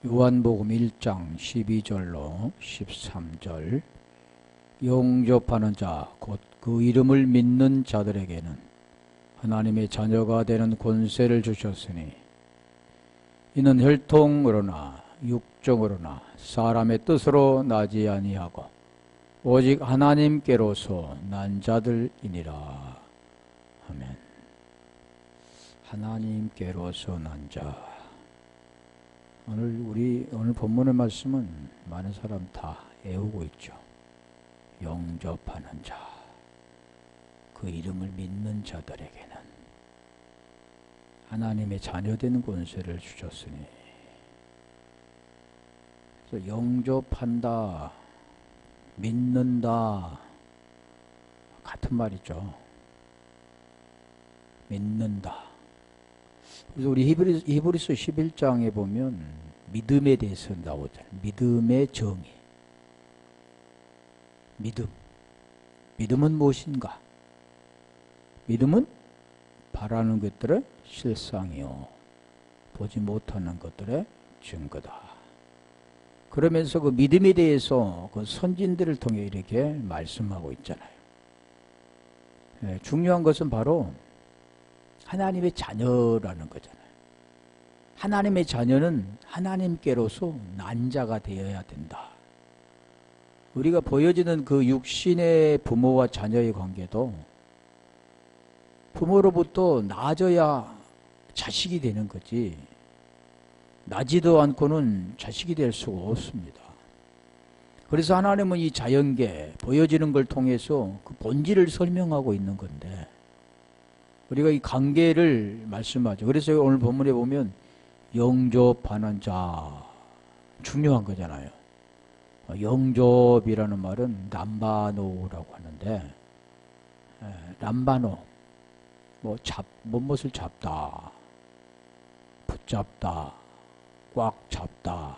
요한복음 1장 12절로 13절 영접하는 자 곧 그 이름을 믿는 자들에게는 하나님의 자녀가 되는 권세를 주셨으니 이는 혈통으로나 육정으로나 사람의 뜻으로 나지 아니하고 오직 하나님께로서 난 자들이니라. 아멘. 하나님께로서 난 자. 오늘 본문의 말씀은 많은 사람 다 애우고 있죠. 영접하는 자, 그 이름을 믿는 자들에게는 하나님의 자녀된 권세를 주셨으니. 그래서 영접한다, 믿는다, 같은 말이죠. 믿는다. 그래서 우리 히브리서 11장에 보면 믿음에 대해서 나오잖아요. 믿음의 정의. 믿음은 무엇인가? 믿음은 바라는 것들의 실상이요 보지 못하는 것들의 증거다. 그러면서 그 믿음에 대해서 그 선진들을 통해 이렇게 말씀하고 있잖아요. 중요한 것은 바로 하나님의 자녀라는 거잖아요. 하나님의 자녀는 하나님께로서 난 자가 되어야 된다. 우리가 보여지는 그 육신의 부모와 자녀의 관계도 부모로부터 나아져야 자식이 되는 거지, 나지도 않고는 자식이 될 수가 없습니다. 그래서 하나님은 이 자연계, 보여지는 걸 통해서 그 본질을 설명하고 있는 건데, 우리가 이 관계를 말씀하죠. 그래서 오늘 본문에 보면 영접하는 자, 중요한 거잖아요. 영접이라는 말은 람바노라고 하는데, 람바노, 무엇을 잡다, 붙잡다, 꽉 잡다,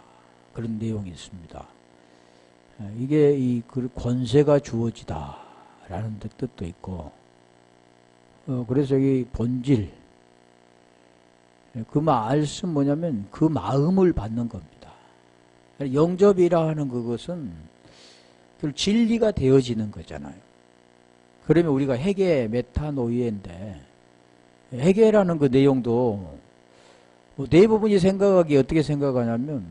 그런 내용이 있습니다. 이게 그 권세가 주어지다 라는 뜻도 있고, 그래서 여기 본질, 그 말씀 뭐냐면 그 마음을 받는 겁니다. 영접이라 하는 그것은 진리가 되어지는 거잖아요. 그러면 우리가 회개 메타노이에인데, 회개라는 그 내용도 대부분이 생각하기에 어떻게 생각하냐면,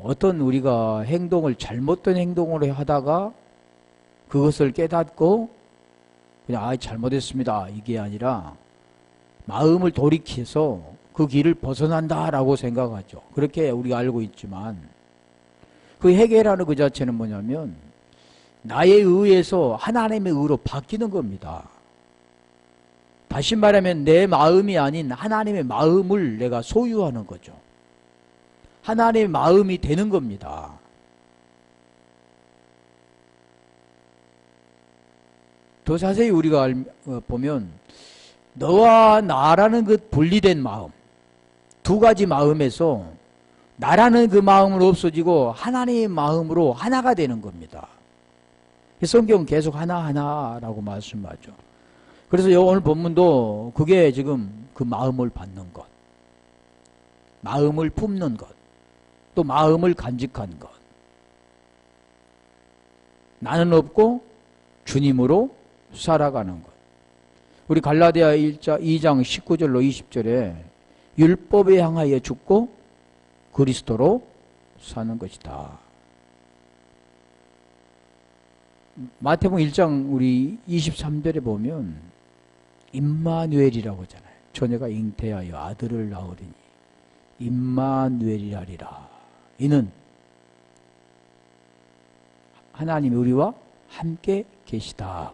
어떤 우리가 행동을 잘못된 행동을 하다가 그것을 깨닫고 그냥 잘못했습니다 이게 아니라 마음을 돌이켜서 그 길을 벗어난다라고 생각하죠. 그렇게 우리가 알고 있지만, 그 회개라는 그 자체는 뭐냐면 나에 의해서 하나님의 의로 바뀌는 겁니다. 다시 말하면 내 마음이 아닌 하나님의 마음을 내가 소유하는 거죠. 하나님의 마음이 되는 겁니다. 더 자세히 우리가 보면 너와 나라는 그 분리된 마음, 두 가지 마음에서 나라는 그 마음은 없어지고 하나님의 마음으로 하나가 되는 겁니다. 성경은 계속 하나하나라고 말씀하죠. 그래서 오늘 본문도 그게 지금 그 마음을 받는 것, 마음을 품는 것, 또 마음을 간직한 것. 나는 없고 주님으로 살아가는 것. 우리 갈라디아 2장 19절로 20절에 율법에 향하여 죽고 그리스도로 사는 것이다. 마태복음 1장 우리 23절에 보면 임마누엘이라고 하잖아요. 처녀가 잉태하여 아들을 낳으리니 임마누엘이라리라. 이는 하나님이 우리와 함께 계시다.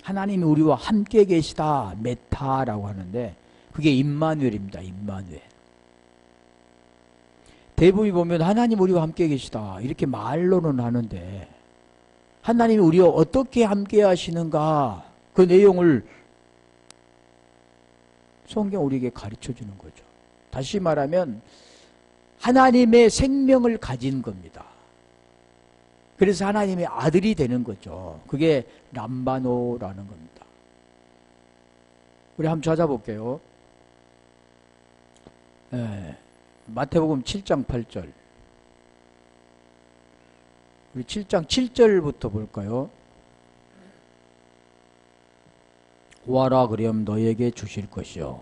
하나님이 우리와 함께 계시다, 메타라고 하는데 그게 임마누엘입니다. 임마누엘. 대부분이 보면 하나님 우리와 함께 계시다 이렇게 말로는 하는데, 하나님이 우리와 어떻게 함께 하시는가, 그 내용을 성경 우리에게 가르쳐 주는 거죠. 다시 말하면 하나님의 생명을 가진 겁니다. 그래서 하나님의 아들이 되는 거죠. 그게 람바노라는 겁니다. 우리 한번 찾아볼게요. 마태복음 7장 8절. 우리 7장 7절부터 볼까요? 구하라 그럼 너에게 주실 것이요.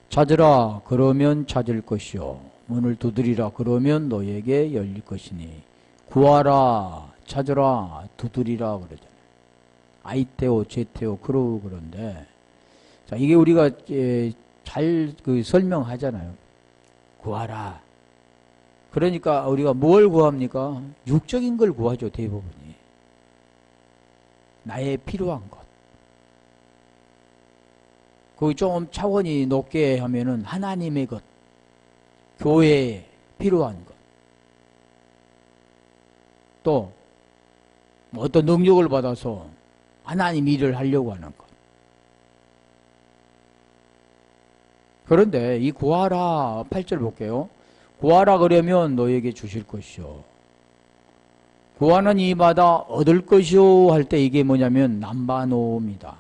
찾으라 그러면 찾을 것이요. 문을 두드리라 그러면 너에게 열릴 것이니. 구하라, 찾으라, 두드리라 그러잖아요. 아이테오, 제테오, 그런데. 자, 이게 우리가 잘 설명하잖아요. 구하라. 그러니까 우리가 뭘 구합니까? 육적인 걸 구하죠, 대부분이. 나의 필요한 것. 거기 좀 차원이 높게 하면은 하나님의 것, 교회에 필요한 것, 또 어떤 능력을 받아서 하나님 일을 하려고 하는 것. 그런데 이 구하라 8절 볼게요. 구하라 그러면 너에게 주실 것이요. 구하는 이마다 얻을 것이요 할 때 이게 뭐냐면 남바노입니다.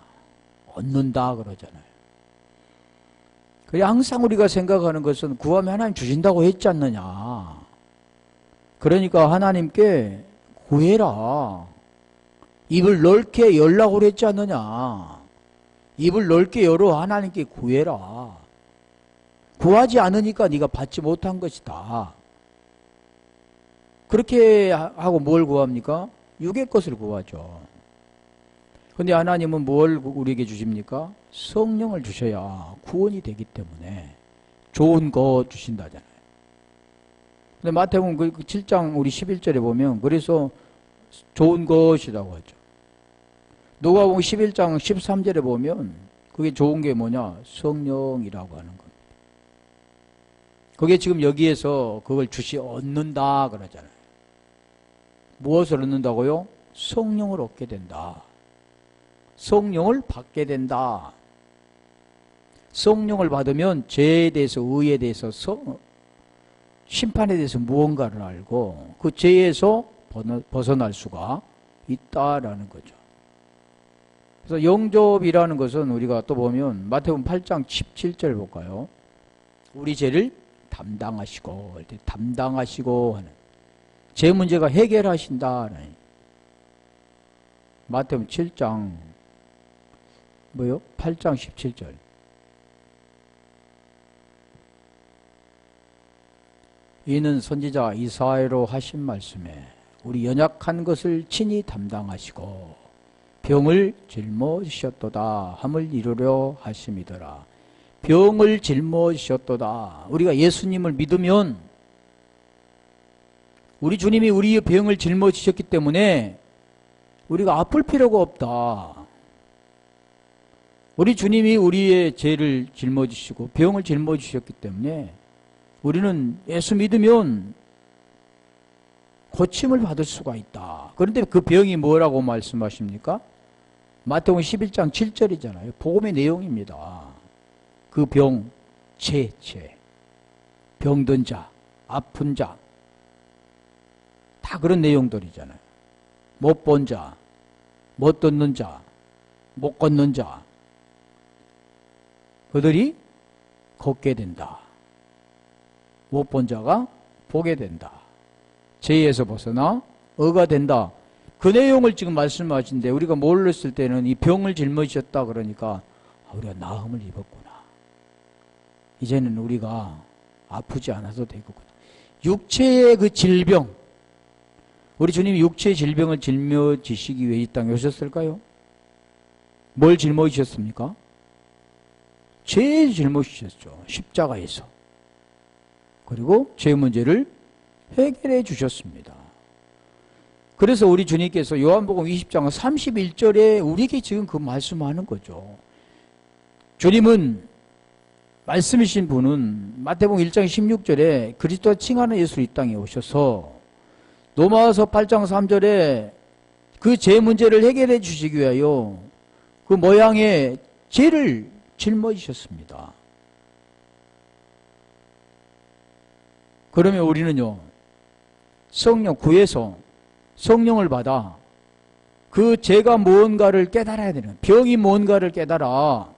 얻는다 그러잖아요. 그래 항상 우리가 생각하는 것은 구하면 하나님 주신다고 했지 않느냐. 그러니까 하나님께 구해라. 입을 넓게 열라고 그랬지 않느냐. 입을 넓게 열어 하나님께 구해라. 구하지 않으니까 네가 받지 못한 것이다. 그렇게 하고 뭘 구합니까? 육의 것을 구하죠. 근데 하나님은 뭘 우리에게 주십니까? 성령을 주셔야 구원이 되기 때문에 좋은 거 주신다잖아요. 근데 마태복음 7장 우리 11절에 보면 그래서 좋은 것이라고 하죠. 누가복음 11장 13절에 보면 그게 좋은 게 뭐냐? 성령이라고 하는 겁니다. 그게 지금 여기에서 그걸 얻는다 그러잖아요. 무엇을 얻는다고요? 성령을 얻게 된다. 성령을 받게 된다. 성령을 받으면 죄에 대해서, 의에 대해서, 심판에 대해서 무언가를 알고 그 죄에서 벗어날 수가 있다라는 거죠. 그래서 영접이라는 것은 우리가 또 보면 마태복음 8장 17절 볼까요? 우리 죄를 담당하시고 하는 죄 문제가 해결하신다는 마태복음 7장 8장 17절. 이는 선지자 이사야로 하신 말씀에 우리 연약한 것을 친히 담당하시고 병을 짊어지셨도다 함을 이루려 하심이더라. 병을 짊어지셨도다. 우리가 예수님을 믿으면 우리 주님이 우리의 병을 짊어지셨기 때문에 우리가 아플 필요가 없다. 우리 주님이 우리의 죄를 짊어지시고 병을 짊어지셨기 때문에 우리는 예수 믿으면 고침을 받을 수가 있다. 그런데 그 병이 뭐라고 말씀하십니까? 마태복음 11장 7절이잖아요. 복음의 내용입니다. 그 병, 죄, 병든 자, 아픈 자, 다 그런 내용들이잖아요. 못 본 자, 못 듣는 자, 못 걷는 자, 그들이 걷게 된다. 못 본 자가 보게 된다. 죄에서 벗어나 의가 된다. 그 내용을 지금 말씀하신데 우리가 몰랐을 때는 이 병을 짊어지셨다 그러니까 우리가 나음을 입었구나. 이제는 우리가 아프지 않아도 되겠구나. 육체의 그 질병, 우리 주님이 육체의 질병을 짊어지시기 위해 이 땅에 오셨을까요? 뭘 짊어지셨습니까? 죄의 짊어지셨죠. 십자가에서. 그리고 죄 문제를 해결해 주셨습니다. 그래서 우리 주님께서 요한복음 20장 31절에 우리에게 지금 그 말씀하는 거죠. 주님은 말씀이신 분은 마태복음 1장 16절에 그리스도와 칭하는 예수로 이 땅에 오셔서 로마서 8장 3절에 그 죄 문제를 해결해 주시기 위하여 그 모양의 죄를 짊어지셨습니다. 그러면 우리는요, 성령 구해서 성령을 받아 그 죄가 무언가를 깨달아야 되는, 병이 무언가를 깨달아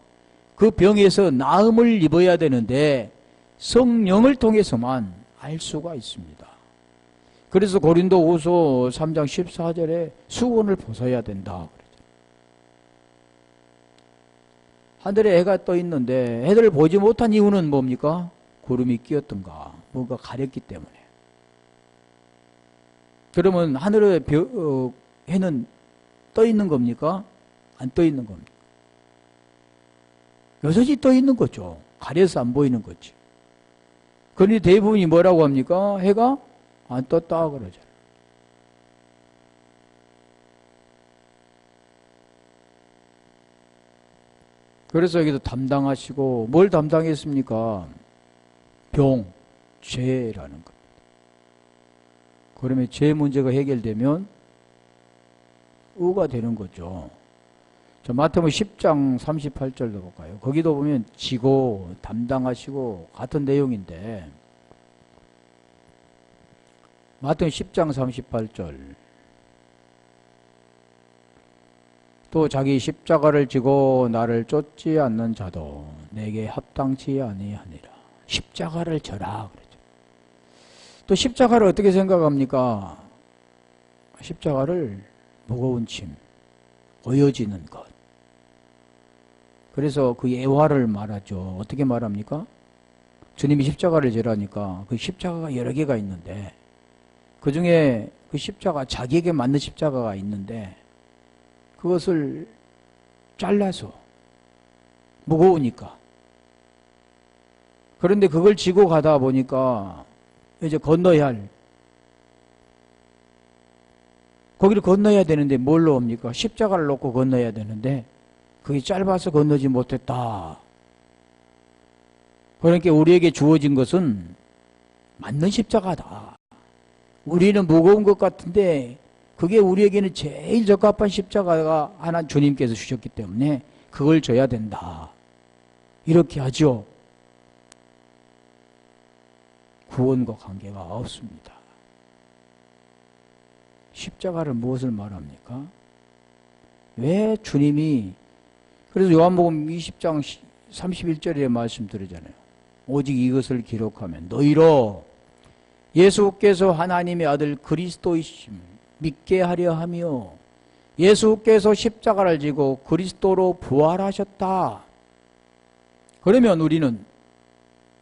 그 병에서 나음을 입어야 되는데 성령을 통해서만 알 수가 있습니다. 그래서 고린도후서 3장 14절에 수건을 벗어야 된다. 하늘에 해가 떠 있는데 해를 보지 못한 이유는 뭡니까? 구름이 끼었던가 뭔가 가렸기 때문에. 그러면 하늘에 해는 떠 있는 겁니까? 안 떠 있는 겁니까? 여전히 떠 있는 거죠. 가려서 안 보이는 거지. 그런데 대부분이 뭐라고 합니까? 해가 안 떴다 그러잖아요. 그래서 여기도 담당하시고 뭘 담당했습니까? 병, 죄라는 겁니다. 그러면 죄 문제가 해결되면 의가 되는 거죠. 자, 마태복음 10장 38절도 볼까요? 거기도 보면 지고 담당하시고 같은 내용인데 마태복음 10장 38절 또 자기 십자가를 지고 나를 쫓지 않는 자도 내게 합당치 아니하니라. 십자가를 져라 그러죠. 또 십자가를 어떻게 생각합니까? 십자가를 무거운 짐, 어여지는 것. 그래서 그 예화를 말하죠. 어떻게 말합니까? 주님이 십자가를 지라니까 그 십자가가 여러 개가 있는데 그 중에 그 십자가 자기에게 맞는 십자가가 있는데 그것을 잘라서 무거우니까. 그런데 그걸 지고 가다 보니까 이제 건너야 할 거기를 건너야 되는데 뭘로 옵니까? 십자가를 놓고 건너야 되는데 그게 짧아서 건너지 못했다. 그러니까 우리에게 주어진 것은 맞는 십자가다. 우리는 무거운 것 같은데 그게 우리에게는 제일 적합한 십자가가 하나 주님께서 주셨기 때문에 그걸 져야 된다. 이렇게 하죠. 구원과 관계가 없습니다. 십자가를 무엇을 말합니까? 왜 주님이 그래서 요한복음 20장 31절에 말씀드리잖아요. 오직 이것을 기록하면 너희로 예수께서 하나님의 아들 그리스도이심 믿게 하려 하며 예수께서 십자가를 지고 그리스도로 부활하셨다. 그러면 우리는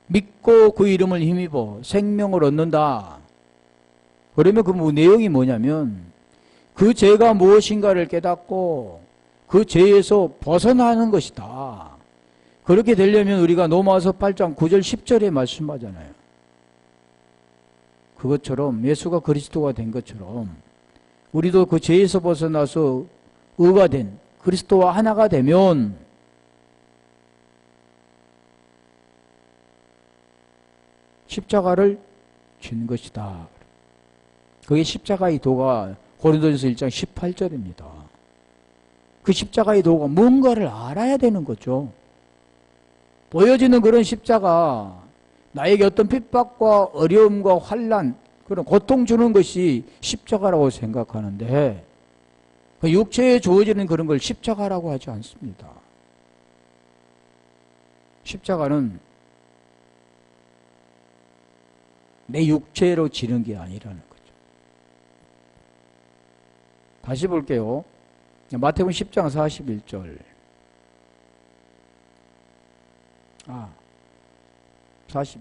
믿고 그 이름을 힘입어 생명을 얻는다. 그러면 그 내용이 뭐냐면 그 죄가 무엇인가를 깨닫고 그 죄에서 벗어나는 것이다. 그렇게 되려면 우리가 로마서 8장 9절 10절에 말씀하잖아요. 그것처럼 예수가 그리스도가 된 것처럼 우리도 그 죄에서 벗어나서 의가 된 그리스도와 하나가 되면 십자가를 진 것이다. 그게 십자가의 도가 고린도전서 1장 18절입니다. 그 십자가의 도가 뭔가를 알아야 되는 거죠. 보여지는 그런 십자가, 나에게 어떤 핍박과 어려움과 환난, 그런 고통 주는 것이 십자가라고 생각하는데 그 육체에 주어지는 그런 걸 십자가라고 하지 않습니다. 십자가는 내 육체로 지는 게 아니라는 거죠. 다시 볼게요. 마태복음 10장 41절.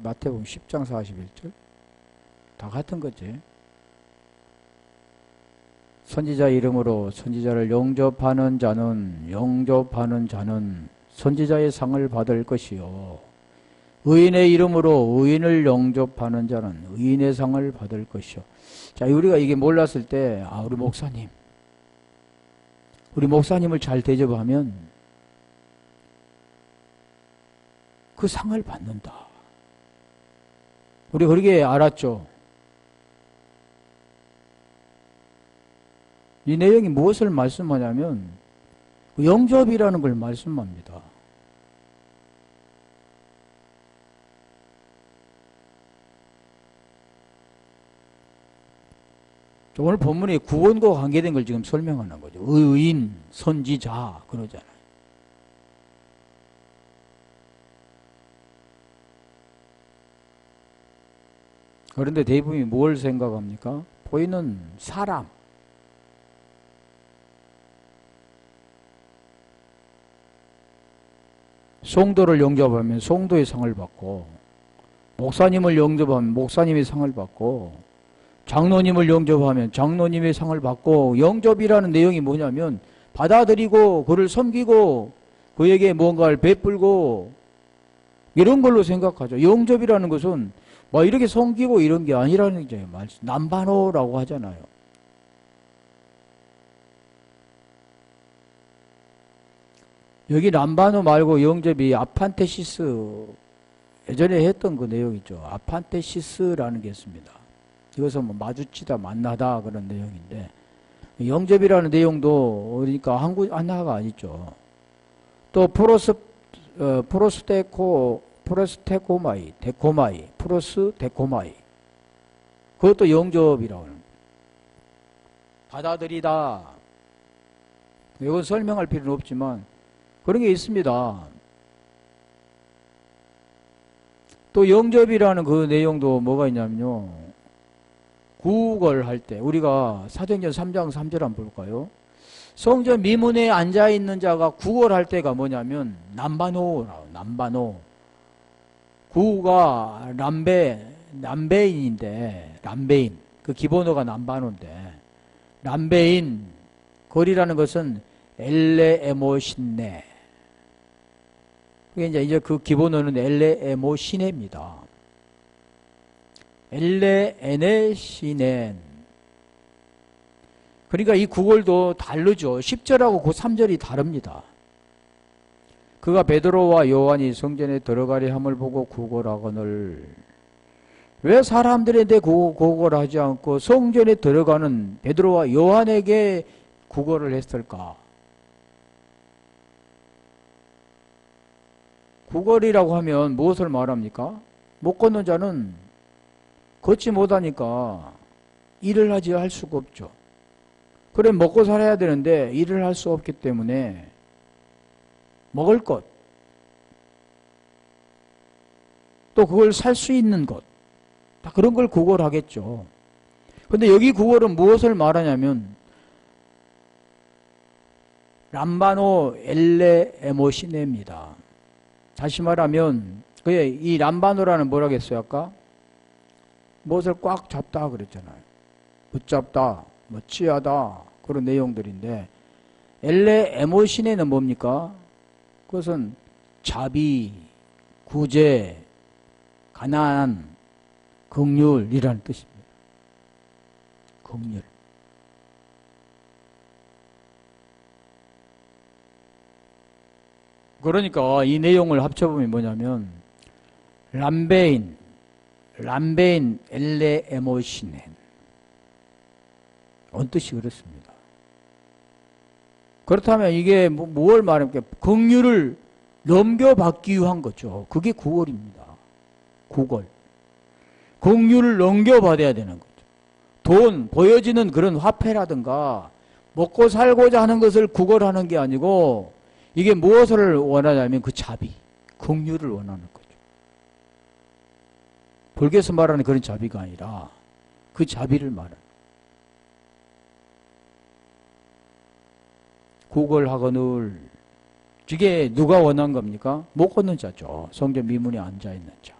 마태복음 10장 41절. 다 같은 거지. 선지자 이름으로 선지자를 영접하는 자는 선지자의 상을 받을 것이요. 의인의 이름으로 의인을 영접하는 자는 의인의 상을 받을 것이요. 자, 우리가 이게 몰랐을 때, 우리 목사님을 잘 대접하면 그 상을 받는다. 우리 그렇게 알았죠. 이 내용이 무엇을 말씀하냐면 영접이라는 걸 말씀합니다. 오늘 본문에 구원과 관계된 걸 지금 설명하는 거죠. 의인, 선지자 그러잖아요. 그런데 대부분이 뭘 생각합니까? 보이는 사람. 성도를 영접하면 성도의 상을 받고, 목사님을 영접하면 목사님의 상을 받고, 장로님을 영접하면 장로님의 상을 받고, 영접이라는 내용이 뭐냐면 받아들이고 그를 섬기고 그에게 뭔가를 베풀고 이런 걸로 생각하죠. 영접이라는 것은 뭐 이렇게 섬기고 이런 게 아니라는 게 남반호라고 하잖아요. 여기 남반호 말고 영접이 아판테시스, 예전에 했던 그 내용이죠. 아판테시스라는 게 있습니다. 이것은 뭐 마주치다 만나다 그런 내용인데, 영접이라는 내용도 그러니까 한국 하나가 아니죠. 또 프로스테코마이, 데코마이, 프로스데코마이, 그것도 영접이라고 합니다. 받아들이다. 이건 설명할 필요는 없지만 그런 게 있습니다. 또 영접이라는 그 내용도 뭐가 있냐면요, 구걸할 때 우리가 사도행전 3장 3절 한번 볼까요? 성전 미문에 앉아있는 자가 구걸할 때가 뭐냐면 남반호라고. 남반호. 구가 남배인인데, 남배인, 그 기본어가 남반호인데, 남배인 거리라는 것은 엘레에모신네. 이제 그 기본어는 엘레에모시네입니다. 엘레에네시넨. 그러니까 이 구걸도 다르죠. 10절하고 그 3절이 다릅니다. 그가 베드로와 요한이 성전에 들어가려 함을 보고 구걸하거늘. 왜 사람들한테 구걸하지 않고 성전에 들어가는 베드로와 요한에게 구걸을 했을까? 구걸이라고 하면 무엇을 말합니까? 못 걷는 자는 걷지 못하니까 일을 하지 할 수가 없죠. 그래 먹고 살아야 되는데 일을 할 수 없기 때문에 먹을 것, 또 그걸 살 수 있는 것, 다 그런 걸 구걸하겠죠. 근데 여기 구걸은 무엇을 말하냐면 람바노 엘레에모시네입니다. 다시 말하면 이 람바노라는 뭐라고 했어요 아까? 무엇을 꽉 잡다 그랬잖아요. 붙잡다, 뭐 취하다, 그런 내용들인데, 엘레에모시네는 뭡니까? 그것은 자비, 구제, 가난, 긍휼이라는 뜻입니다. 긍휼. 그러니까 이 내용을 합쳐보면 뭐냐면 람베인 엘레에모시넨, 언뜻이 그렇습니다. 그렇다면 이게 뭘 말합니까? 긍휼을 넘겨받기 위한 거죠. 그게 구걸입니다. 구걸. 긍휼을 넘겨받아야 되는 거죠. 돈, 보여지는 그런 화폐라든가 먹고 살고자 하는 것을 구걸하는 게 아니고, 이게 무엇을 원하냐면 그 자비, 긍휼을 원하는 거죠. 불교에서 말하는 그런 자비가 아니라 그 자비를 말하는. 구걸하거늘, 이게 누가 원한 겁니까? 못 걷는 자죠. 성전 미문에 앉아있는 자.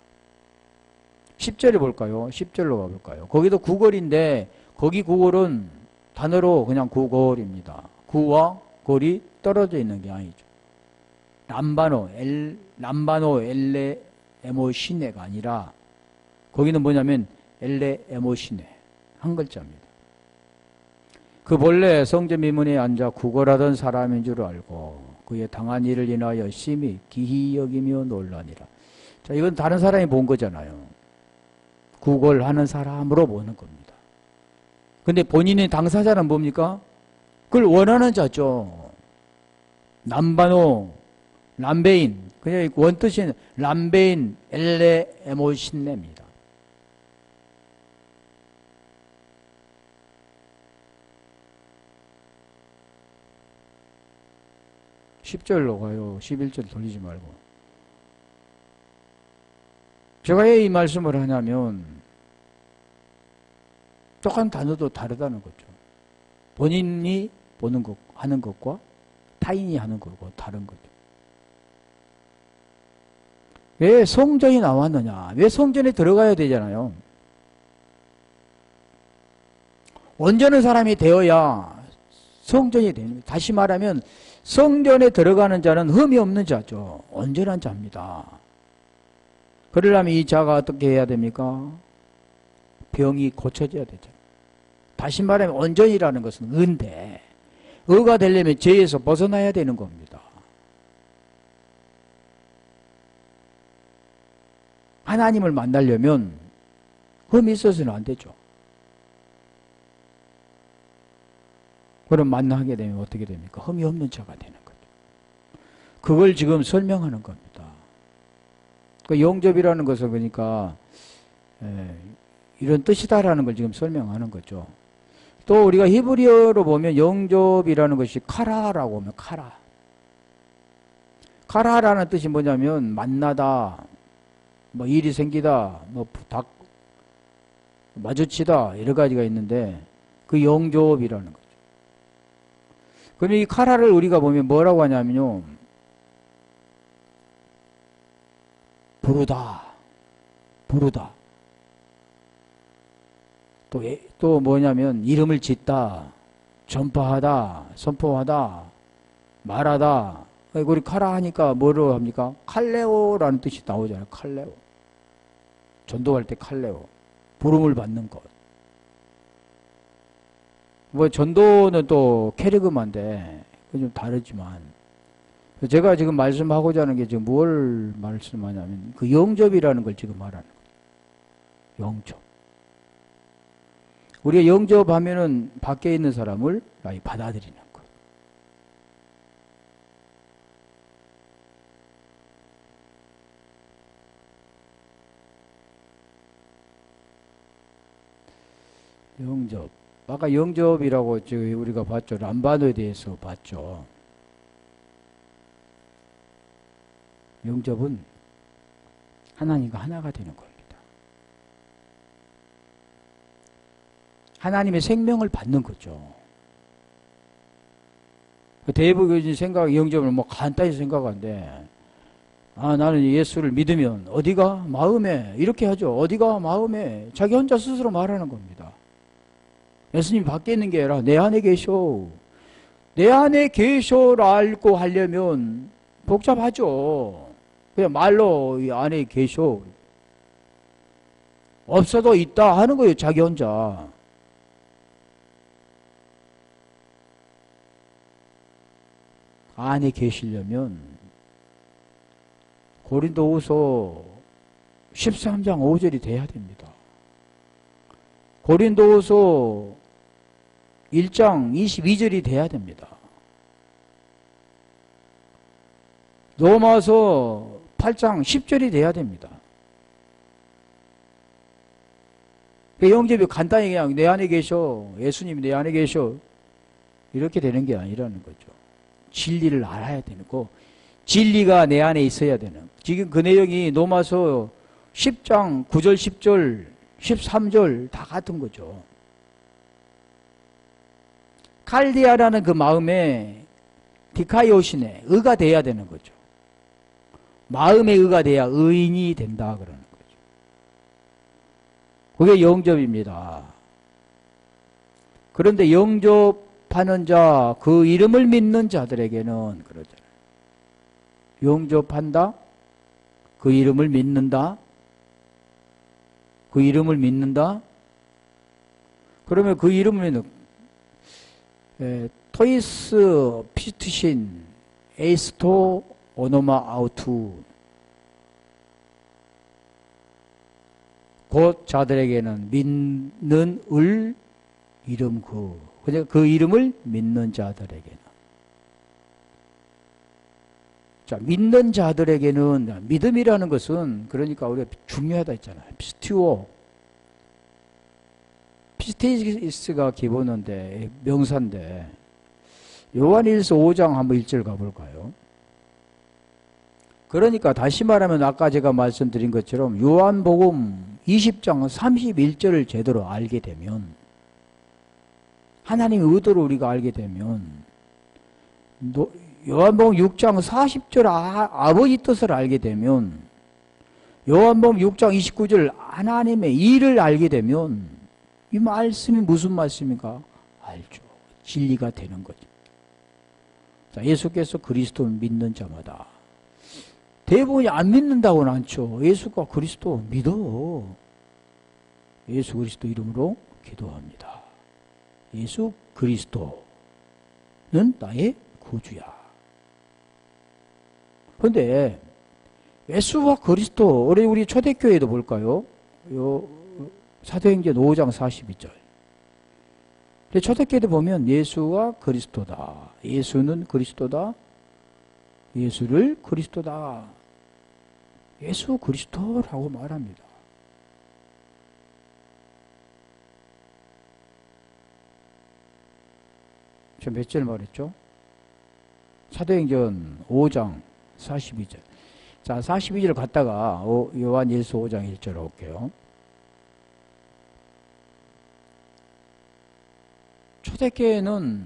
10절에 볼까요? 10절로 가볼까요? 거기도 구걸인데 거기 구걸은 단어로 그냥 구걸입니다. 구와 걸이 떨어져 있는 게 아니죠. 람바노 엘레에모시네가 아니라 거기는 뭐냐면 엘레에모시네, 한 글자입니다. 그 본래 성전 미문에 앉아 구걸하던 사람인 줄 알고 그의 당한 일을 인하여 심히 기히 여기며 놀라니라. 자, 이건 다른 사람이 본 거잖아요. 구걸하는 사람으로 보는 겁니다. 근데 본인의 당사자는 뭡니까? 그걸 원하는 자죠. 남바노, 람베인, 그냥 원뜻이 람베인 엘레에모신네입니다. (10절로) 가요. 11절 돌리지 말고. 제가 왜 이 말씀을 하냐면 똑같은 단어도 다르다는 거죠. 본인이 보는 것, 하는 것과 타인이 하는 것과 다른 거죠. 왜 성전이 나왔느냐? 왜 성전에 들어가야 되잖아요. 온전한 사람이 되어야 성전이 됩니다. 다시 말하면 성전에 들어가는 자는 흠이 없는 자죠. 온전한 자입니다. 그러려면 이 자가 어떻게 해야 됩니까? 병이 고쳐져야 되죠. 다시 말하면 온전이라는 것은 의인데, 의가 되려면 죄에서 벗어나야 되는 겁니다. 하나님을 만나려면 흠이 있어서는 안 되죠. 그럼 만나게 되면 어떻게 됩니까? 흠이 없는 자가 되는 거죠. 그걸 지금 설명하는 겁니다. 그 영접이라는 것은 그러니까 이런 뜻이다라는 걸 지금 설명하는 거죠. 또 우리가 히브리어로 보면 영접이라는 것이 카라라고 하면 카라. 카라라는 뜻이 뭐냐면 만나다, 뭐 일이 생기다, 뭐 부탁, 마주치다 여러 가지가 있는데 그 영접이라는 거죠. 그럼 이 카라를 우리가 보면 뭐라고 하냐면요, 부르다, 부르다. 또 뭐냐면 이름을 짓다, 전파하다, 선포하다, 말하다. 우리 카라 하니까 뭐로 합니까? 칼레오라는 뜻이 나오잖아요. 칼레오. 전도할 때 칼레오. 부름을 받는 것. 뭐 전도는 또 캐리그마인데 좀 다르지만 제가 지금 말씀하고자 하는 게 지금 뭘 말씀하냐면 그 영접이라는 걸 지금 말하는 거예요. 영접. 우리가 영접하면은 밖에 있는 사람을 받아들이는 것. 영접. 아까 영접이라고 지금 우리가 봤죠. 람바노에 대해서 봤죠. 영접은 하나님과 하나가 되는 겁니다. 하나님의 생명을 받는 거죠. 대부분의 생각, 영접을 뭐 간단히 생각하는데, 나는 예수를 믿으면 어디가 마음에, 이렇게 하죠. 어디가 마음에, 자기 혼자 스스로 말하는 겁니다. 예수님이 밖에 있는 게 아니라 내 안에 계셔. 내 안에 계셔라고 하려면 복잡하죠. 그냥 말로 이 안에 계셔. 없어도 있다 하는 거예요. 자기 혼자. 안에 계시려면 고린도후서 13장 5절이 돼야 됩니다. 고린도후서 1장 22절이 돼야 됩니다. 로마서 8장 10절이 돼야 됩니다. 영접이 간단히 그냥 내 안에 계셔, 예수님이 내 안에 계셔, 이렇게 되는 게 아니라는 거죠. 진리를 알아야 되는 거, 진리가 내 안에 있어야 되는. 지금 그 내용이 로마서 10장 9절 10절 13절 다 같은 거죠. 칼디아라는 그 마음에 디카이오시네, 의가 돼야 되는 거죠. 마음의 의가 돼야 의인이 된다 그러는 거죠. 그게 영접입니다. 그런데 영접하는 자, 그 이름을 믿는 자들에게는 그러잖아요. 영접한다? 그 이름을 믿는다? 그 이름을 믿는다? 그러면 그 이름을 토이스 피트신 에이스토 오노마 아우투, 곧 자들에게는 믿는 을 이름 그 이름을 믿는 자들에게는. 자, 믿는 자들에게는, 믿음이라는 것은 그러니까 우리가 중요하다 했잖아요. 피스티스가 기본인데, 명사인데, 요한일서 5장 한번 1절 가볼까요? 그러니까 다시 말하면 아까 제가 말씀드린 것처럼 요한복음 20장 31절을 제대로 알게 되면 하나님의 의도를 우리가 알게 되면 요한복음 6장 40절 아버지 뜻을 알게 되면 요한복음 6장 29절 하나님의 일을 알게 되면 이 말씀이 무슨 말씀인가 알죠. 진리가 되는 거죠. 자, 예수께서 그리스도를 믿는 자마다 대부분이 안 믿는다고는 않죠. 예수가 그리스도 믿어. 예수 그리스도 이름으로 기도합니다. 예수 그리스도는 나의 구주야. 그런데 예수와 그리스도, 우리 초대교회도 볼까요? 사도행전 5장 42절. 초대교회도 보면 예수와 그리스도다. 예수는 그리스도다. 예수를 그리스도다. 예수 그리스도라고 말합니다. 저 몇 절 말했죠? 사도행전 5장 42절. 자, 42절 갔다가 요한일서 5장 1절 올게요. 초대교회는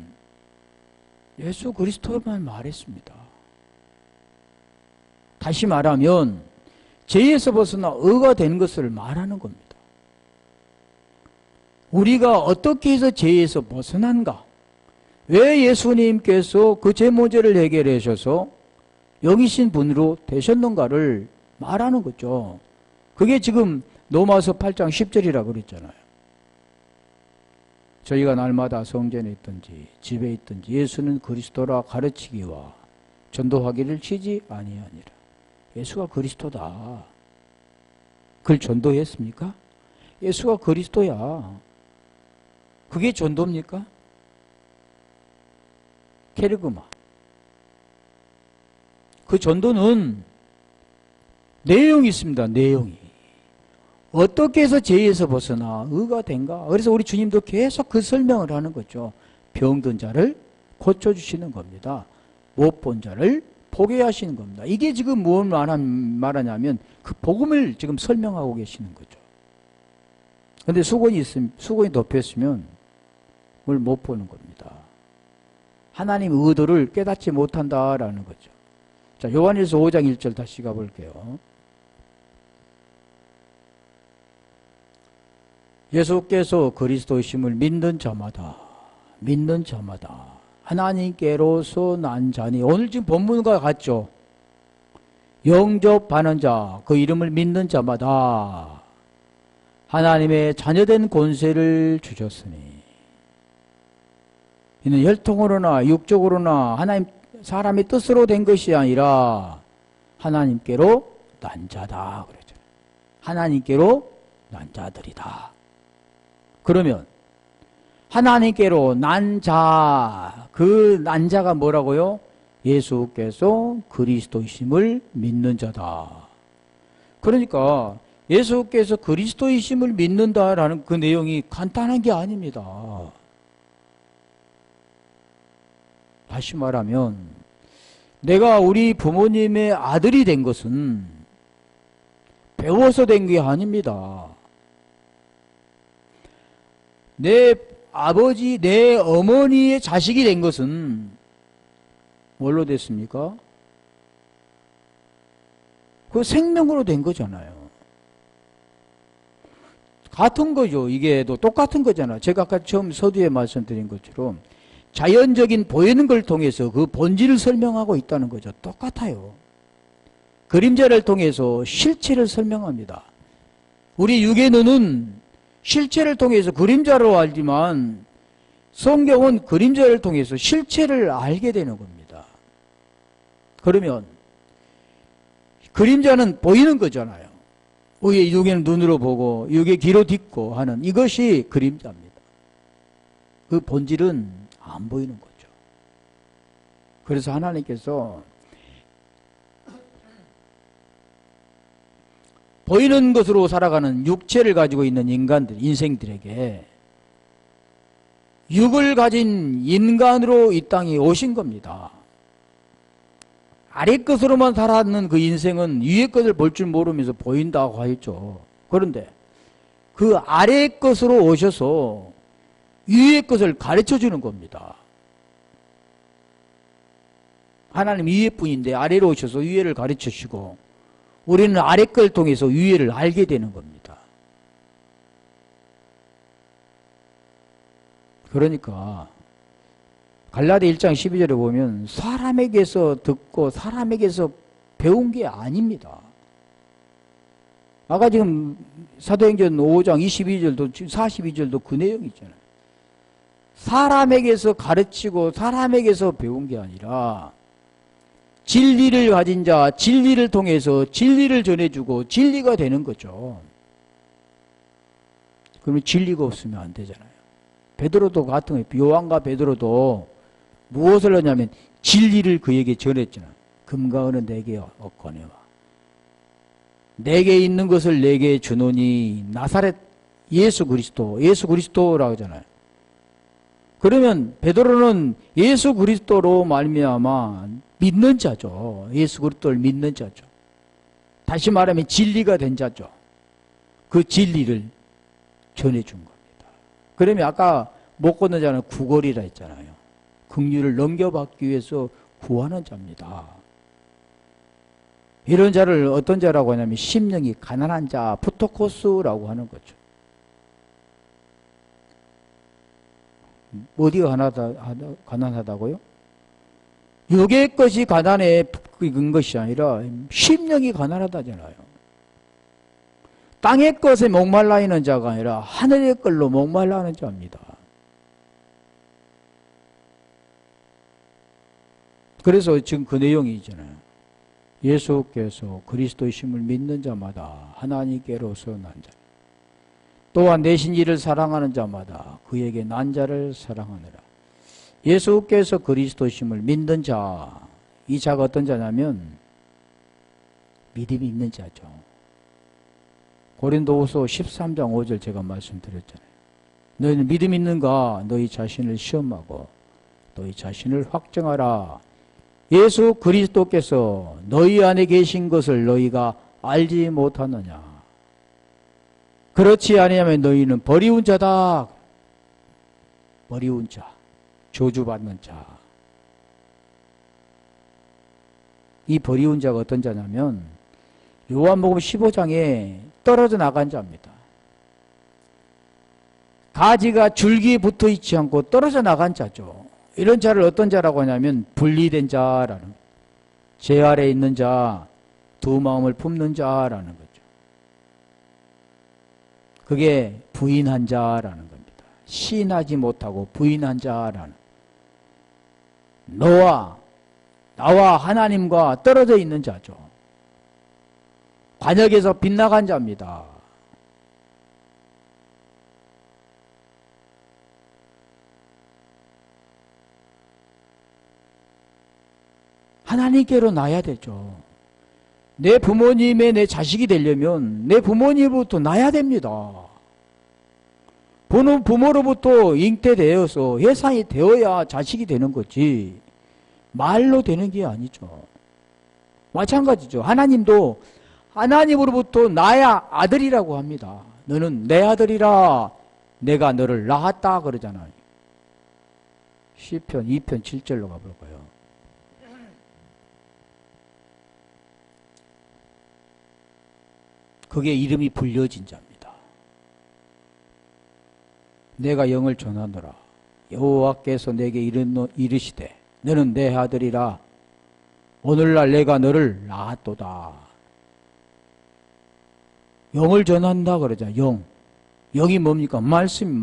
예수 그리스도만 말했습니다. 다시 말하면 죄에서 벗어나 의가 된 것을 말하는 겁니다. 우리가 어떻게 해서 죄에서 벗어난가? 왜 예수님께서 그 죄 문제를 해결해 주셔서 영이신 분으로 되셨는가를 말하는 거죠. 그게 지금 로마서 8장 10절이라고 그랬잖아요. 저희가 날마다 성전에 있든지 집에 있든지 예수는 그리스도라 가르치기와 전도하기를 치지 아니하니라. 예수가 그리스도다. 그걸 전도했습니까? 예수가 그리스도야. 그게 전도입니까? 케르그마. 그 전도는 내용이 있습니다. 내용이. 어떻게 해서 죄에서 벗어나 의가 된가? 그래서 우리 주님도 계속 그 설명을 하는 거죠. 병든 자를 고쳐주시는 겁니다. 못 본 자를 보게 하시는 겁니다. 이게 지금 무엇을 말하냐면 그 복음을 지금 설명하고 계시는 거죠. 그런데 수건이 덮였으면 뭘 못 보는 겁니다. 하나님의 의도를 깨닫지 못한다라는 거죠. 자, 요한일서 5장 1절 다시 가볼게요. 예수께서 그리스도이심을 믿는 자마다 하나님께로서 난 자니, 오늘 지금 본문과 같죠? 영접하는 자, 그 이름을 믿는 자마다 하나님의 자녀된 권세를 주셨으니, 이는 혈통으로나 육적으로나 하나님 사람의 뜻으로 된 것이 아니라 하나님께로 난 자다 그랬죠. 하나님께로 난 자들이다. 그러면 하나님께로 난 자, 그 난 자가 뭐라고요? 예수께서 그리스도이심을 믿는 자다. 그러니까 예수께서 그리스도이심을 믿는다라는 그 내용이 간단한 게 아닙니다. 다시 말하면 내가 우리 부모님의 아들이 된 것은 배워서 된 게 아닙니다. 내 아버지, 내 어머니의 자식이 된 것은 뭘로 됐습니까? 그 생명으로 된 거잖아요. 같은 거죠. 이게 또 똑같은 거잖아요. 제가 아까 처음 서두에 말씀드린 것처럼 자연적인 보이는 걸 통해서 그 본질을 설명하고 있다는 거죠. 똑같아요. 그림자를 통해서 실체를 설명합니다. 우리 육의 눈은 실체를 통해서 그림자로 알지만 성경은 그림자를 통해서 실체를 알게 되는 겁니다. 그러면 그림자는 보이는 거잖아요. 우리의 육의 눈으로 보고 육의 귀로 듣고 하는 이것이 그림자입니다. 그 본질은 안 보이는 거죠. 그래서 하나님께서 보이는 것으로 살아가는 육체를 가지고 있는 인생들에게 육을 가진 인간으로 이 땅에 오신 겁니다. 아래 것으로만 살았는 그 인생은 위의 것을 볼 줄 모르면서 보인다고 하였죠. 그런데 그 아래 것으로 오셔서 위의 것을 가르쳐 주는 겁니다. 하나님 위의 분인데 아래로 오셔서 위의를 가르쳐 주시고 우리는 아래 걸 통해서 위의를 알게 되는 겁니다. 그러니까 갈라디 1장 12절에 보면 사람에게서 듣고 사람에게서 배운 게 아닙니다. 아까 지금 사도행전 5장 22절도 42절도 그 내용이 있잖아요. 사람에게서 가르치고 사람에게서 배운 게 아니라 진리를 가진 자, 진리를 통해서 진리를 전해주고 진리가 되는 거죠. 그러면 진리가 없으면 안 되잖아요. 베드로도 같은 거예요. 요한과 베드로도 무엇을 하냐면 진리를 그에게 전했잖아요. 금과 은은 내게 얻거니와 내게 있는 것을 내게 주노니 나사렛 예수 그리스도라고 하잖아요. 그러면 베드로는 예수 그리스도로 말미암아 믿는 자죠. 예수 그리스도를 믿는 자죠. 다시 말하면 진리가 된 자죠. 그 진리를 전해준 겁니다. 그러면 아까 못 걷는 자는 구걸이라 했잖아요. 긍휼을 넘겨받기 위해서 구하는 자입니다. 이런 자를 어떤 자라고 하냐면 심령이 가난한 자, 푸토코스라고 하는 거죠. 어디가 가난하다고요? 육의 것이 가난해 은 것이 아니라 심령이 가난하다잖아요. 땅의 것에 목말라 있는 자가 아니라 하늘의 걸로 목말라 하는 자입니다. 그래서 지금 그 내용이 있잖아요. 예수께서 그리스도이심을 믿는 자마다 하나님께로서 난 자, 또한 내신 이를 사랑하는 자마다 그에게 난 자를 사랑하느라. 예수께서 그리스도이심을 믿는 자, 이 자가 어떤 자냐면 믿음이 있는 자죠. 고린도후서 13장 5절 제가 말씀드렸잖아요. 너희는 믿음 있는가? 너희 자신을 시험하고 너희 자신을 확정하라. 예수 그리스도께서 너희 안에 계신 것을 너희가 알지 못하느냐. 그렇지 아니하면 너희는 버리운 자다. 버리운 자, 저주받는 자. 이 버리운 자가 어떤 자냐면 요한복음 15장에 떨어져 나간 자입니다. 가지가 줄기에 붙어 있지 않고 떨어져 나간 자죠. 이런 자를 어떤 자라고 하냐면 분리된 자라는, 제 아래에 있는 자, 두 마음을 품는 자라는 거죠. 그게 부인한 자라는 겁니다. 시인하지 못하고 부인한 자라는, 나와 하나님과 떨어져 있는 자죠. 관역에서 빗나간 자입니다. 하나님께로 나야 되죠. 내 부모님의 내 자식이 되려면 내 부모님으로부터 나야 됩니다. 부모로부터 잉태되어서 해상이 되어야 자식이 되는 거지 말로 되는 게 아니죠. 마찬가지죠. 하나님도 하나님으로부터 나야 아들이라고 합니다. 너는 내 아들이라 내가 너를 낳았다 그러잖아요. 시편 2편 7절로 가볼까요? 그게 이름이 불려진 자입니다. 내가 영을 전하노라. 여호와께서 내게 이르시되 너는 내 아들이라 오늘날 내가 너를 낳았도다. 영을 전한다 그러자. 영이 뭡니까? 말씀.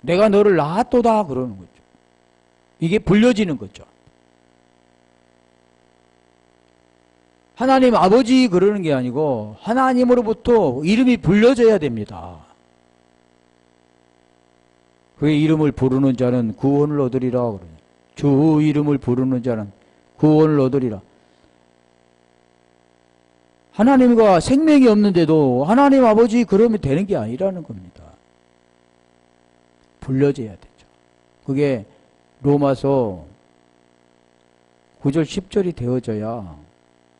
내가 너를 낳았도다 그러는 거죠. 이게 불려지는 거죠. 하나님 아버지 그러는 게 아니고 하나님으로부터 이름이 불려져야 됩니다. 그의 이름을 부르는 자는 구원을 얻으리라 그러죠. 주 이름을 부르는 자는 구원을 얻으리라. 하나님과 생명이 없는데도 하나님 아버지 그러면 되는 게 아니라는 겁니다. 불려져야 되죠. 그게 로마서 9절 10절이 되어져야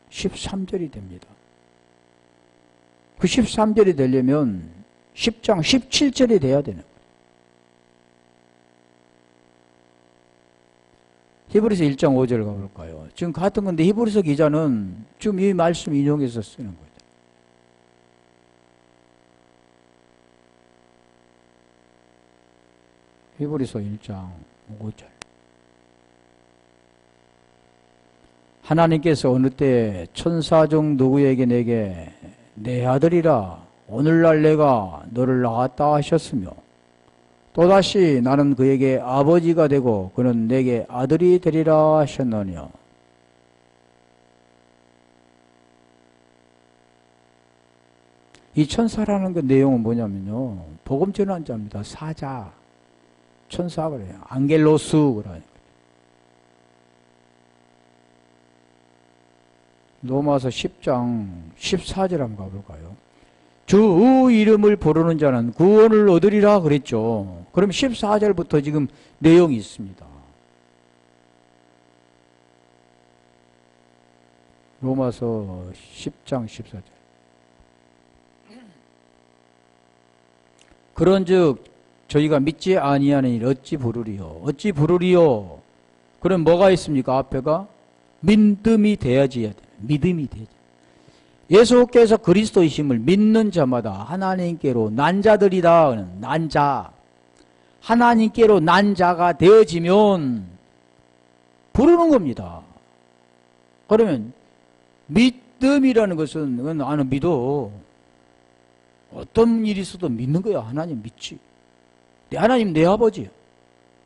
13절이 됩니다. 그 13절이 되려면 10장 17절이 돼야 되는 거예요. 히브리서 1장 5절 가볼까요? 지금 같은 건데 히브리서 기자는 지금 이 말씀 인용해서 쓰는 거예요. 히브리서 1장 5절. 하나님께서 어느 때 천사 중 누구에게 내게 내 아들이라 오늘날 내가 너를 낳았다 하셨으며 또다시 나는 그에게 아버지가 되고 그는 내게 아들이 되리라 하셨느냐. 이 천사라는 그 내용은 뭐냐면요, 복음 전환자입니다. 사자, 천사 그래요. 안겔로스 그래요. 로마서 10장 14절 한번 가볼까요? 주 이름을 부르는 자는 구원을 얻으리라 그랬죠. 그럼 14절부터 지금 내용이 있습니다. 로마서 10장 14절. 그런즉 저희가 믿지 아니하는 일 어찌 부르리요? 어찌 부르리요? 그럼 뭐가 있습니까? 앞에가 믿음이 돼야지. 믿음이 되죠. 예수께서 그리스도이심을 믿는 자마다 하나님께로 난 자들이다. 난 자. 하나님께로 난 자가 되어지면 부르는 겁니다. 그러면 믿음이라는 것은 나는 믿어. 어떤 일이 있어도 믿는 거야. 하나님 믿지. 하나님 내 아버지야.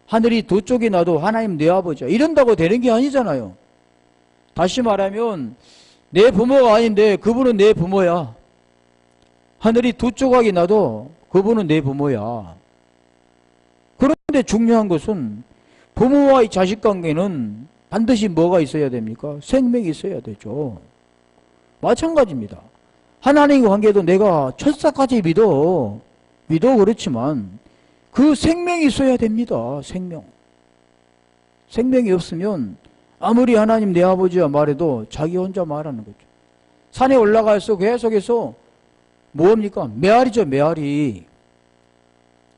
하늘이 두 쪽이 나도 하나님 내 아버지야. 이런다고 되는 게 아니잖아요. 다시 말하면 내 부모가 아닌데 그분은 내 부모야. 하늘이 두 조각이 나도 그분은 내 부모야. 그런데 중요한 것은 부모와의 자식 관계는 반드시 뭐가 있어야 됩니까? 생명이 있어야 되죠. 마찬가지입니다. 하나님과 관계도 내가 철사까지 믿어 그렇지만 그 생명이 있어야 됩니다. 생명이 없으면 아무리 하나님 내 아버지야 말해도 자기 혼자 말하는 거죠. 산에 올라가서 계속해서 뭐합니까? 메아리죠, 메아리.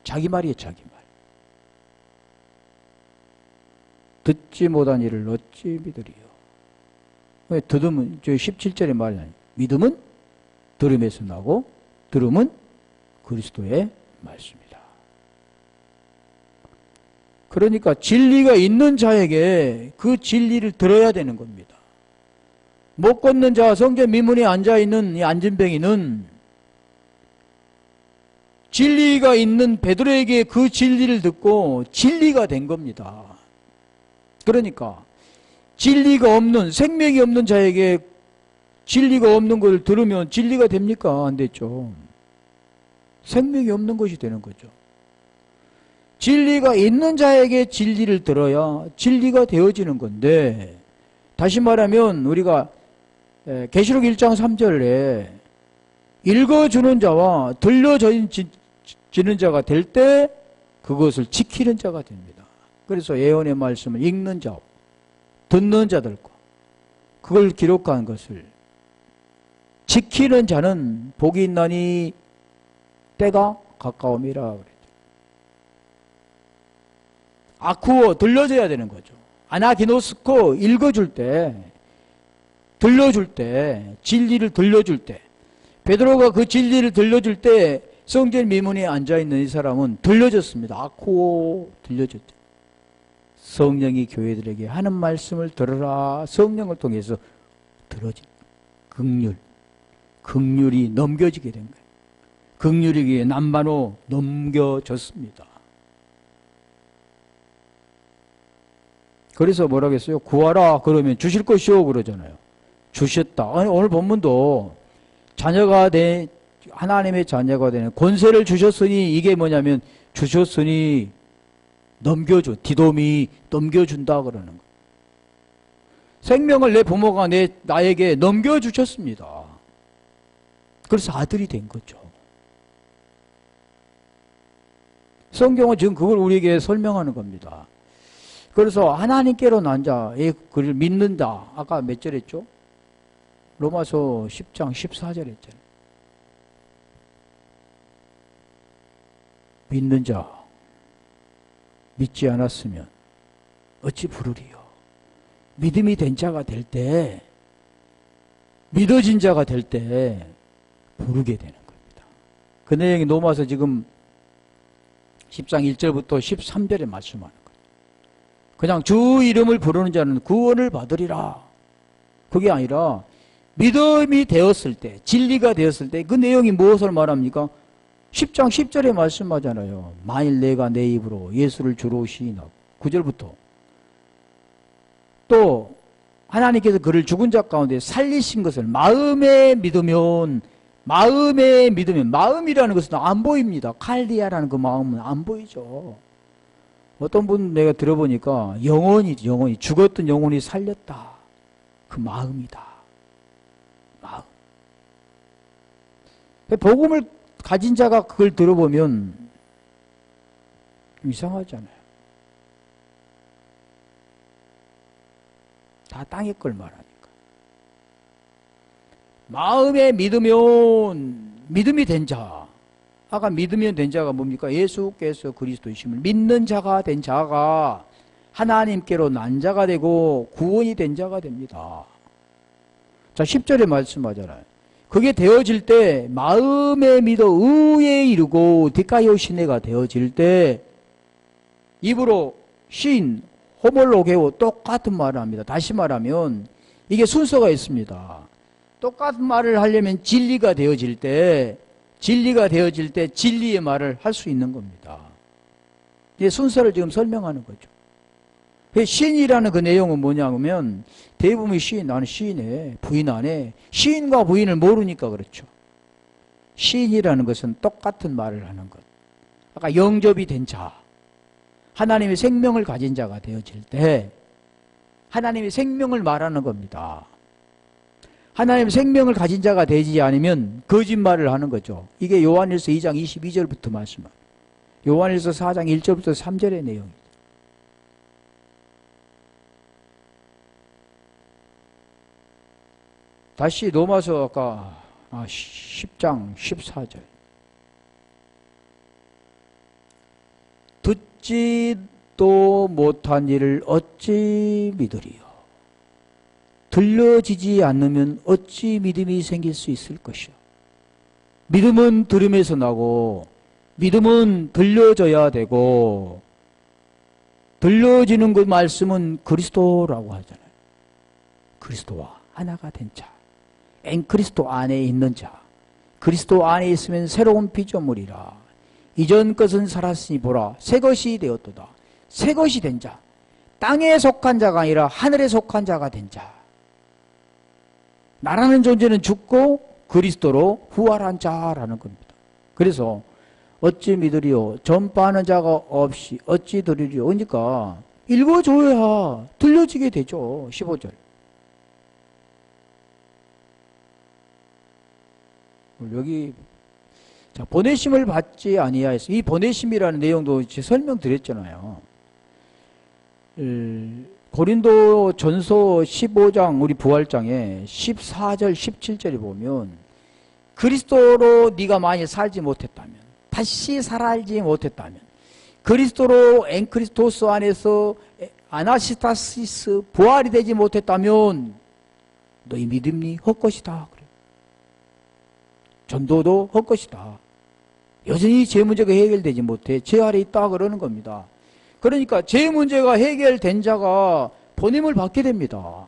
자기 말이에요, 자기 말. 듣지 못한 일을 어찌 믿으리요? 왜 듣으면, 저 17절의 말이 아니에요. 믿음은 들음에서 나고, 들음은 그리스도의 말씀이다. 그러니까 진리가 있는 자에게 그 진리를 들어야 되는 겁니다. 못 걷는 자, 성전 미문에 앉아있는 이 안진뱅이는 진리가 있는 베드로에게 그 진리를 듣고 진리가 된 겁니다. 그러니까 진리가 없는, 생명이 없는 자에게 진리가 없는 걸 들으면 진리가 됩니까? 안 됐죠. 생명이 없는 것이 되는 거죠. 진리가 있는 자에게 진리를 들어야 진리가 되어지는 건데, 다시 말하면 우리가 계시록 1장 3절에 읽어주는 자와 들려지는 자가 될 때 그것을 지키는 자가 됩니다. 그래서 예언의 말씀을 읽는 자, 듣는 자들과 그걸 기록한 것을 지키는 자는 복이 있나니 때가 가까움이라 그랬죠. 아쿠어 들려줘야 되는 거죠. 아나기노스코 읽어줄 때, 들려줄 때, 진리를 들려줄 때, 베드로가 그 진리를 들려줄 때 성전 미문에 앉아있는 이 사람은 들려줬습니다. 아쿠어 들려줬죠. 성령이 교회들에게 하는 말씀을 들으라. 성령을 통해서 들어진 긍휼이 넘겨지게 된 거예요. 긍휼에게 남반호 넘겨졌습니다. 그래서 뭐라고 했어요? 구하라 그러면 주실 것이오 그러잖아요. 주셨다. 아니, 오늘 본문도 하나님의 자녀가 되는 권세를 주셨으니, 이게 뭐냐면 주셨으니 넘겨줘. 디돔이 넘겨준다 그러는 거예요. 생명을 내 부모가 나에게 넘겨주셨습니다. 그래서 아들이 된 거죠. 성경은 지금 그걸 우리에게 설명하는 겁니다. 그래서 하나님께로 난 자의 그를 믿는다. 아까 몇 절 했죠? 로마서 10장 14절 했잖아요. 믿는 자 믿지 않았으면 어찌 부르리요. 믿음이 된 자가 될 때, 믿어진 자가 될 때 부르게 되는 겁니다. 그 내용이 로마서 지금 10장 1절부터 13절에 말씀하는 거예요. 그냥 주 이름을 부르는 자는 구원을 받으리라. 그게 아니라 믿음이 되었을 때, 진리가 되었을 때 그 내용이 무엇을 말합니까? 10장 10절에 말씀하잖아요. 만일 내가 내 입으로 예수를 주로 시인하고 9절부터 또 하나님께서 그를 죽은 자 가운데 살리신 것을 마음에 믿으면, 마음이라는 것은 안 보입니다. 칼디아라는 그 마음은 안 보이죠. 어떤 분 내가 들어보니까 영혼이 죽었던 영혼이 살렸다. 그 마음이다. 마음. 복음을 가진 자가 그걸 들어보면 이상하잖아요. 다 땅의 걸 말하니까. 마음에 믿으면, 믿음이 된 자. 아까 믿으면 된 자가 뭡니까? 예수께서 그리스도이심을 믿는 자가 된 자가 하나님께로 난 자가 되고 구원이 된 자가 됩니다. 자, 10절에 말씀하잖아요. 그게 되어질 때 마음에 믿어 의에 이르고 디카이오 시네가 되어질 때 입으로 신, 호몰로게오 똑같은 말을 합니다. 다시 말하면 이게 순서가 있습니다. 똑같은 말을 하려면 진리가 되어질 때 진리의 말을 할 수 있는 겁니다. 이게 순서를 지금 설명하는 거죠. 시인이라는 그 내용은 뭐냐면 대부분이 나는 시인에 부인 안 해. 시인과 부인을 모르니까 그렇죠. 시인이라는 것은 똑같은 말을 하는 것. 아까 영접이 된 자, 하나님의 생명을 가진 자가 되어질 때 하나님의 생명을 말하는 겁니다. 하나님의 생명을 가진 자가 되지 않으면 거짓말을 하는 거죠. 이게 요한일서 2장 22절부터 말씀합니다. 요한일서 4장 1절부터 3절의 내용입니다. 다시 로마서 아까 10장 14절. 듣지도 못한 일을 어찌 믿으리요. 들려지지 않으면 어찌 믿음이 생길 수 있을 것이요. 믿음은 들음에서 나고 믿음은 들려져야 되고 들려지는 그 말씀은 그리스도라고 하잖아요. 그리스도와 하나가 된 자. 그리스도 안에 있는 자. 그리스도 안에 있으면 새로운 피조물이라. 이전 것은 살았으니 보라 새 것이 되었도다. 새 것이 된 자. 땅에 속한 자가 아니라 하늘에 속한 자가 된 자. 나라는 존재는 죽고 그리스도로 부활한 자라는 겁니다. 그래서 어찌 믿으리요 전파하는 자가 없이 어찌 들으리요. 그러니까 읽어줘야 들려지게 되죠. 15절. 여기 자, 보내심을 받지 아니하였어. 이 보내심이라는 내용도 설명드렸잖아요. 고린도 전서 15장 우리 부활장에 14절 17절에 보면 그리스도로 네가 만일 살지 못했다면 다시 살아지 못했다면 그리스도로 엔크리스토스 안에서 아나시타시스 부활이 되지 못했다면 너희 믿음이 헛것이다. 그래. 전도도 헛것이다. 여전히 제 문제가 해결되지 못해 제 아래 있다 그러는 겁니다. 그러니까 제 문제가 해결된 자가 보냄을 받게 됩니다.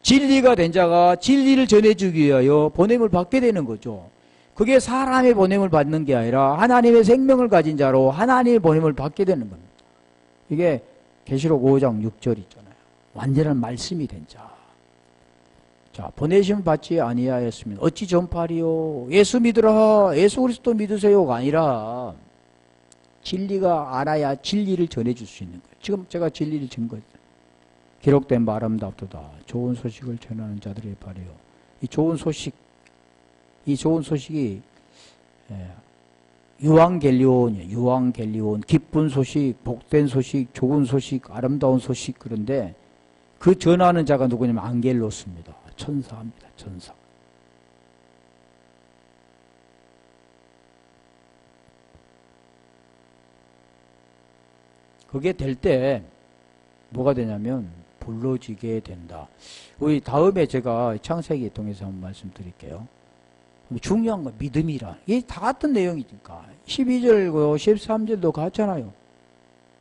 진리가 된 자가 진리를 전해주기 위하여 보냄을 받게 되는 거죠. 그게 사람의 보냄을 받는 게 아니라 하나님의 생명을 가진 자로 하나님의 보냄을 받게 되는 겁니다. 이게 계시록 5장 6절 있잖아요. 완전한 말씀이 된 자. 자, 보내심을 받지 아니하였으면 어찌 전파리요. 예수 믿으라. 예수 그리스도 믿으세요가 아니라 진리가 알아야 진리를 전해줄 수 있는 거예요. 지금 제가 진리를 준 거예요. 기록된 바 아름답도다. 좋은 소식을 전하는 자들의 발이요. 이 좋은 소식이 유앙겔리온이에요. 유앙겔리온. 기쁜 소식, 복된 소식, 좋은 소식, 아름다운 소식. 그런데 그 전하는 자가 누구냐면 안겔로스입니다. 천사입니다. 천사. 그게 될 때 뭐가 되냐면 불러지게 된다. 우리 다음에 제가 창세기 통해서 한번 말씀드릴게요. 중요한 건 믿음이라. 이게 다 같은 내용이니까. 12절고 13절도 같잖아요.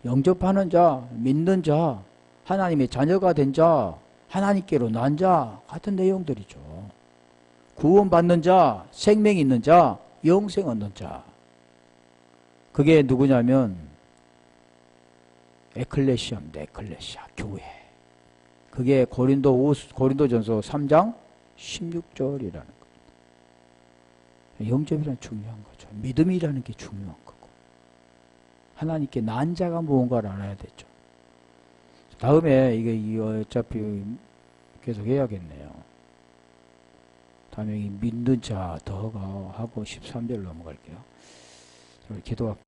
영접하는 자, 믿는 자, 하나님의 자녀가 된 자, 하나님께로 난 자, 같은 내용들이죠. 구원받는 자, 생명 있는 자, 영생 얻는 자. 그게 누구냐면 에클레시아입니다. 에클레시아, 교회. 그게 고린도전서 3장 16절이라는 겁니다. 영접이란 중요한 거죠. 믿음이라는 게 중요한 거고. 하나님께 난 자가 무언가를 알아야 되죠. 다음에 이게 어차피 계속 해야겠네요. 다음에 믿는 자 더가 하고 13절 넘어갈게요. 우리 기도할게요.